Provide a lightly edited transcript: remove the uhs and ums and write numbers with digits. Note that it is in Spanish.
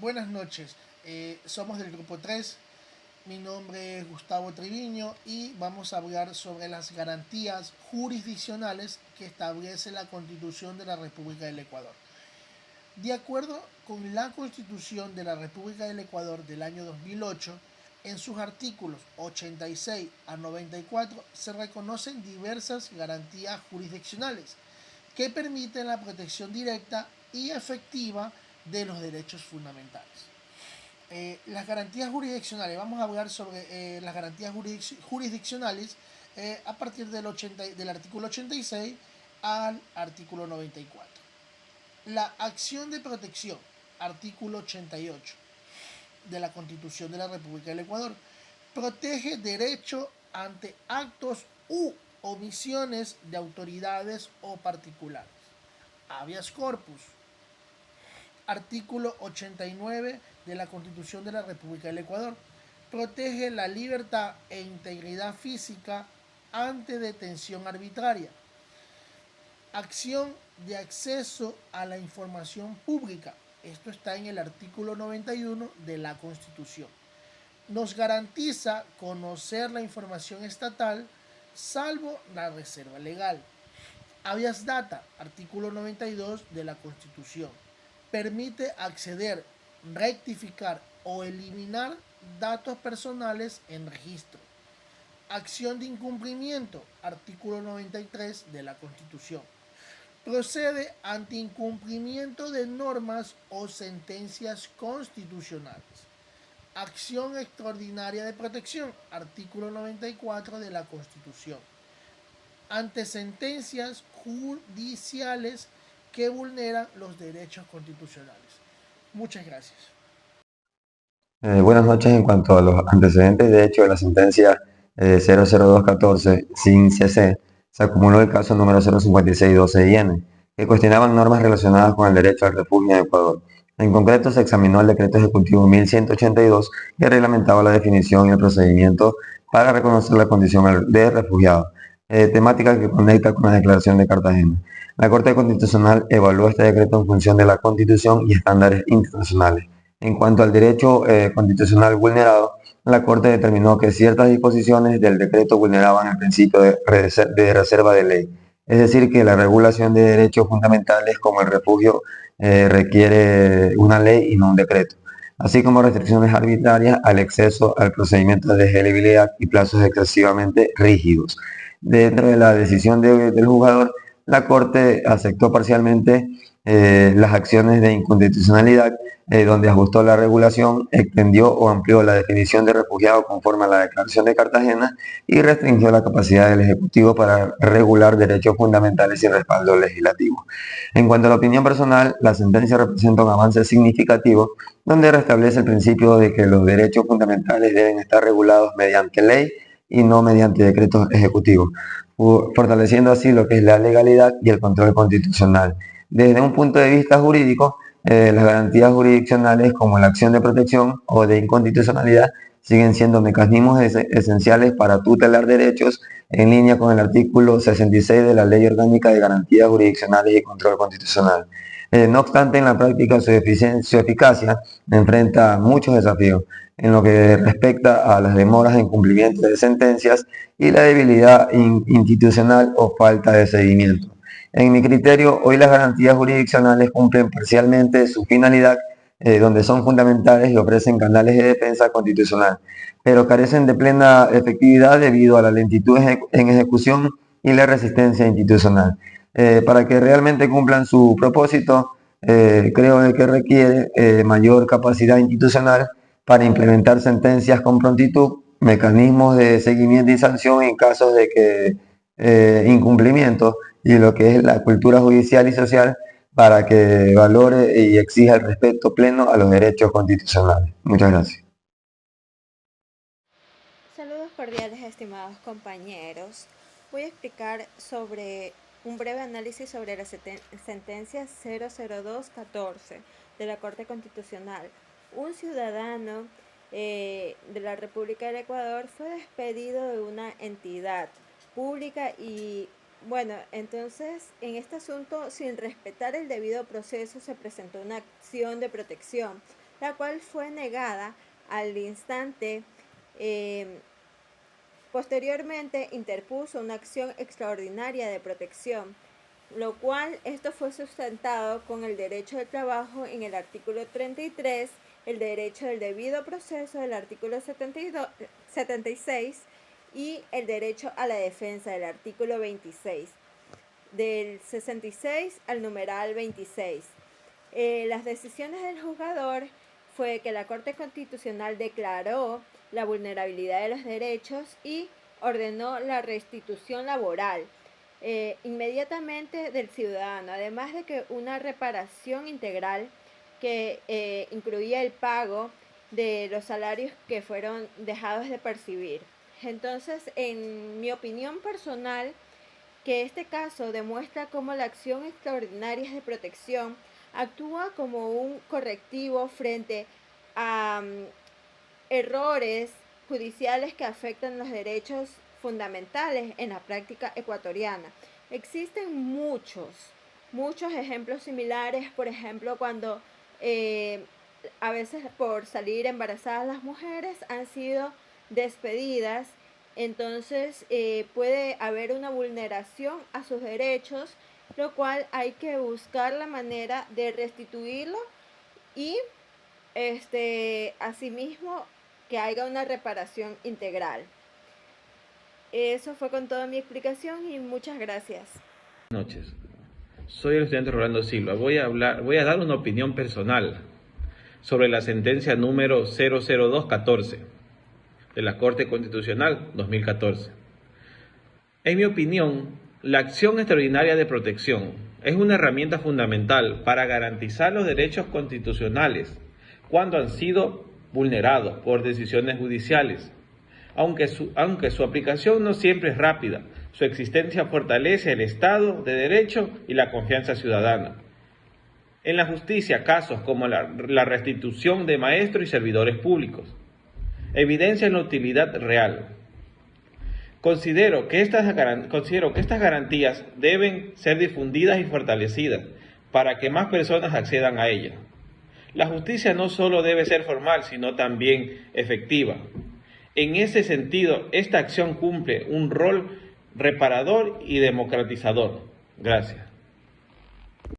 Buenas noches, somos del grupo 3. Mi nombre es Gustavo Triviño y vamos a hablar sobre las garantías jurisdiccionales que establece la Constitución de la República del Ecuador. De acuerdo con la Constitución de la República del Ecuador del año 2008, en sus artículos 86 a 94 se reconocen diversas garantías jurisdiccionales que permiten la protección directa y efectiva de los derechos fundamentales. Las garantías jurisdiccionales, vamos a hablar sobre las garantías jurisdiccionales a partir del artículo 86 al artículo 94. La acción de protección, artículo 88 de la Constitución de la República del Ecuador, protege derecho ante actos u omisiones de autoridades o particulares. Habeas corpus, artículo 89 de la Constitución de la República del Ecuador, protege la libertad e integridad física ante detención arbitraria. Acción de acceso a la información pública. Esto está en el artículo 91 de la Constitución. Nos garantiza conocer la información estatal salvo la reserva legal. Habeas data, artículo 92 de la Constitución. Permite acceder, rectificar o eliminar datos personales en registro. Acción de incumplimiento, artículo 93 de la Constitución. Procede ante incumplimiento de normas o sentencias constitucionales. Acción extraordinaria de protección, artículo 94 de la Constitución. Ante sentencias judiciales que vulneran los derechos constitucionales. Muchas gracias. Buenas noches. En cuanto a los antecedentes de hecho de la sentencia 00214 sin CC, se acumuló el caso número 05612IN, que cuestionaban normas relacionadas con el derecho al refugio en Ecuador. En concreto, se examinó el decreto ejecutivo 1182, que reglamentaba la definición y el procedimiento para reconocer la condición de refugiado, temática que conecta con la Declaración de Cartagena. La Corte Constitucional evaluó este decreto en función de la Constitución y estándares internacionales. En cuanto al derecho constitucional vulnerado, la Corte determinó que ciertas disposiciones del decreto vulneraban el principio de reserva de ley, es decir, que la regulación de derechos fundamentales como el refugio requiere una ley y no un decreto, así como restricciones arbitrarias al acceso al procedimiento de elegibilidad y plazos excesivamente rígidos. Dentro de la decisión del juzgador, la Corte aceptó parcialmente las acciones de inconstitucionalidad, donde ajustó la regulación, extendió o amplió la definición de refugiado conforme a la Declaración de Cartagena y restringió la capacidad del Ejecutivo para regular derechos fundamentales sin respaldo legislativo. En cuanto a la opinión personal, la sentencia representa un avance significativo donde restablece el principio de que los derechos fundamentales deben estar regulados mediante ley y no mediante decretos ejecutivos, fortaleciendo así lo que es la legalidad y el control constitucional. Desde un punto de vista jurídico, las garantías jurisdiccionales como la acción de protección o de inconstitucionalidad siguen siendo mecanismos esenciales para tutelar derechos en línea con el artículo 66 de la Ley Orgánica de Garantías Jurisdiccionales y Control Constitucional. No obstante, en la práctica su eficacia enfrenta muchos desafíos en lo que respecta a las demoras en cumplimiento de sentencias y la debilidad institucional o falta de seguimiento. En mi criterio, hoy las garantías jurisdiccionales cumplen parcialmente su finalidad, donde son fundamentales y ofrecen canales de defensa constitucional, pero carecen de plena efectividad debido a la lentitud en ejecución y la resistencia institucional. Para que realmente cumplan su propósito, creo que requiere mayor capacidad institucional para implementar sentencias con prontitud, mecanismos de seguimiento y sanción en casos de que incumplimiento y lo que es la cultura judicial y social para que valore y exija el respeto pleno a los derechos constitucionales. Muchas gracias. Saludos cordiales, estimados compañeros. Voy a explicar sobre un breve análisis sobre la sentencia 00214 de la Corte Constitucional. Un ciudadano de la República del Ecuador fue despedido de una entidad pública y bueno, entonces en este asunto, sin respetar el debido proceso, se presentó una acción de protección la cual fue negada al instante. Posteriormente interpuso una acción extraordinaria de protección, lo cual esto fue sustentado con el derecho del trabajo en el artículo 33, el derecho del debido proceso del artículo 76 y el derecho a la defensa del artículo 26, del 66 al numeral 26. Las decisiones del juzgador fue que la Corte Constitucional declaró la vulnerabilidad de los derechos y ordenó la restitución laboral inmediatamente del ciudadano, además de que una reparación integral que incluía el pago de los salarios que fueron dejados de percibir. Entonces, en mi opinión personal, que este caso demuestra cómo la acción extraordinaria de protección actúa como un correctivo frente a errores judiciales que afectan los derechos fundamentales en la práctica ecuatoriana. Existen muchos ejemplos similares, por ejemplo, cuando a veces por salir embarazadas las mujeres han sido despedidas, entonces puede haber una vulneración a sus derechos, lo cual hay que buscar la manera de restituirlo y asimismo que haya una reparación integral. Eso fue con toda mi explicación y muchas gracias. Buenas noches. Soy el estudiante Rolando Silva. Voy a dar una opinión personal sobre la sentencia número 00214 de la Corte Constitucional 2014. En mi opinión, la acción extraordinaria de protección es una herramienta fundamental para garantizar los derechos constitucionales cuando han sido vulnerados por decisiones judiciales. Aunque su aplicación no siempre es rápida, su existencia fortalece el Estado de Derecho y la confianza ciudadana. En la justicia, casos como la restitución de maestros y servidores públicos evidencian la utilidad real. Considero que estas garantías deben ser difundidas y fortalecidas para que más personas accedan a ellas. La justicia no solo debe ser formal, sino también efectiva. En ese sentido, esta acción cumple un rol reparador y democratizador. Gracias.